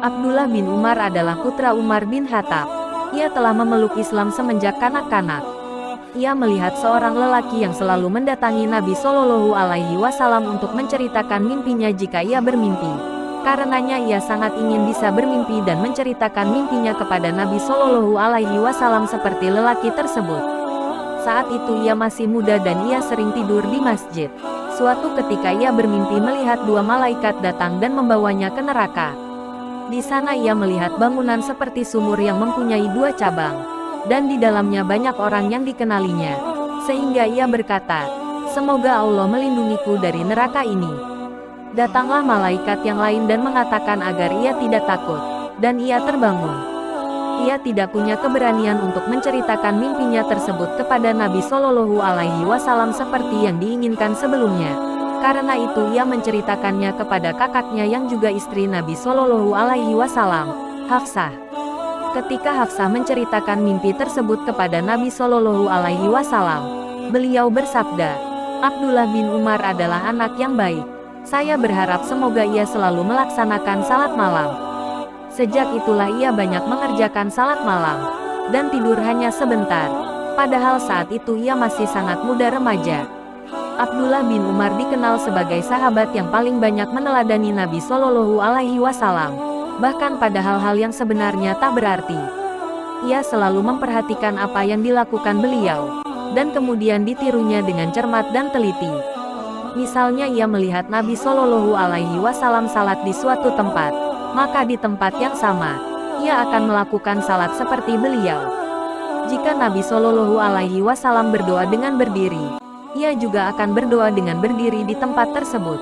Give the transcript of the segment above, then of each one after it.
Abdullah bin Umar adalah putra Umar bin Khattab. Ia telah memeluk Islam semenjak kanak-kanak. Ia melihat seorang lelaki yang selalu mendatangi Nabi Shallallahu Alaihi Wasallam untuk menceritakan mimpinya jika ia bermimpi. Karenanya ia sangat ingin bisa bermimpi dan menceritakan mimpinya kepada Nabi Shallallahu Alaihi Wasallam seperti lelaki tersebut. Saat itu ia masih muda dan ia sering tidur di masjid. Suatu ketika ia bermimpi melihat dua malaikat datang dan membawanya ke neraka. Di sana ia melihat bangunan seperti sumur yang mempunyai dua cabang, dan di dalamnya banyak orang yang dikenalinya. Sehingga ia berkata, "Semoga Allah melindungiku dari neraka ini." Datanglah malaikat yang lain dan mengatakan agar ia tidak takut, dan ia terbangun. Ia tidak punya keberanian untuk menceritakan mimpinya tersebut kepada Nabi Shallallahu Alaihi Wasallam seperti yang diinginkan sebelumnya. Karena itu ia menceritakannya kepada kakaknya yang juga istri Nabi Shallallahu Alaihi Wasallam, Hafsah. Ketika Hafsah menceritakan mimpi tersebut kepada Nabi Shallallahu Alaihi Wasallam, beliau bersabda, "Abdullah bin Umar adalah anak yang baik. Saya berharap semoga ia selalu melaksanakan salat malam." Sejak itulah ia banyak mengerjakan salat malam, dan tidur hanya sebentar. Padahal saat itu ia masih sangat muda remaja. Abdullah bin Umar dikenal sebagai sahabat yang paling banyak meneladani Nabi Shallallahu Alaihi Wasallam, bahkan pada hal-hal yang sebenarnya tak berarti. Ia selalu memperhatikan apa yang dilakukan beliau, dan kemudian ditirunya dengan cermat dan teliti. Misalnya ia melihat Nabi Shallallahu Alaihi Wasallam salat di suatu tempat, maka di tempat yang sama, ia akan melakukan salat seperti beliau. Jika Nabi Shallallahu Alaihi Wasallam berdoa dengan berdiri, ia juga akan berdoa dengan berdiri di tempat tersebut.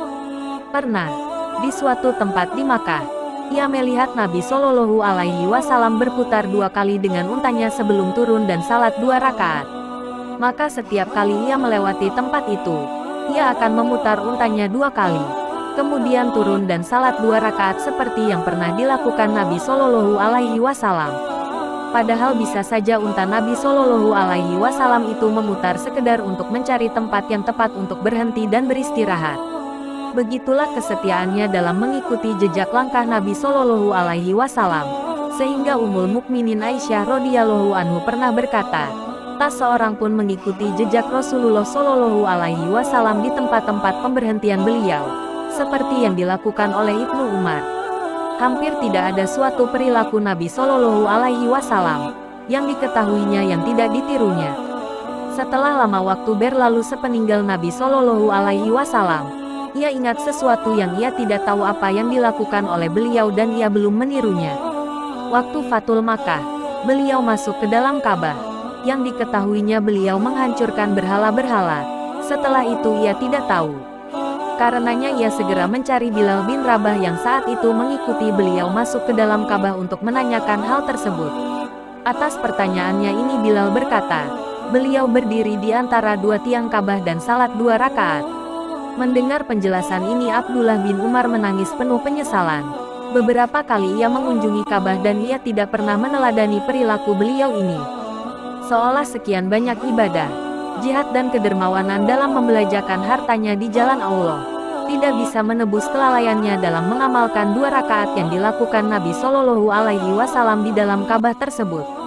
Pernah, di suatu tempat di Makkah, ia melihat Nabi Shallallahu Alaihi Wasallam berputar 2 kali dengan untanya sebelum turun dan salat 2 rakaat. Maka setiap kali ia melewati tempat itu, ia akan memutar untanya 2 kali, kemudian turun dan salat 2 rakaat seperti yang pernah dilakukan Nabi Shallallahu Alaihi Wasallam. Padahal bisa saja unta Nabi Shallallahu Alaihi Wasallam itu memutar sekedar untuk mencari tempat yang tepat untuk berhenti dan beristirahat. Begitulah kesetiaannya dalam mengikuti jejak langkah Nabi Shallallahu Alaihi Wasallam, sehingga Ummul Mukminin Aisyah radhiyallahu anhu pernah berkata, "Tak seorang pun mengikuti jejak Rasulullah Shallallahu Alaihi Wasallam di tempat-tempat pemberhentian beliau, seperti yang dilakukan oleh Ibnu Umar." Hampir tidak ada suatu perilaku Nabi Shallallahu Alaihi Wasallam yang diketahuinya yang tidak ditirunya. Setelah lama waktu berlalu sepeninggal Nabi Shallallahu Alaihi Wasallam, ia ingat sesuatu yang ia tidak tahu apa yang dilakukan oleh beliau dan ia belum menirunya. Waktu Fathul Makkah, beliau masuk ke dalam Ka'bah. Yang diketahuinya beliau menghancurkan berhala-berhala. Setelah itu ia tidak tahu. Karenanya ia segera mencari Bilal bin Rabah yang saat itu mengikuti beliau masuk ke dalam Ka'bah untuk menanyakan hal tersebut. Atas pertanyaannya ini Bilal berkata, beliau berdiri di antara 2 tiang Ka'bah dan salat 2 rakaat. Mendengar penjelasan ini Abdullah bin Umar menangis penuh penyesalan. Beberapa kali ia mengunjungi Ka'bah dan ia tidak pernah meneladani perilaku beliau ini. Seolah sekian banyak ibadah, jihad dan kedermawanan dalam membelanjakan hartanya di jalan Allah, tidak bisa menebus kelalaiannya dalam mengamalkan 2 rakaat yang dilakukan Nabi Shallallahu Alaihi Wasallam di dalam Ka'bah tersebut.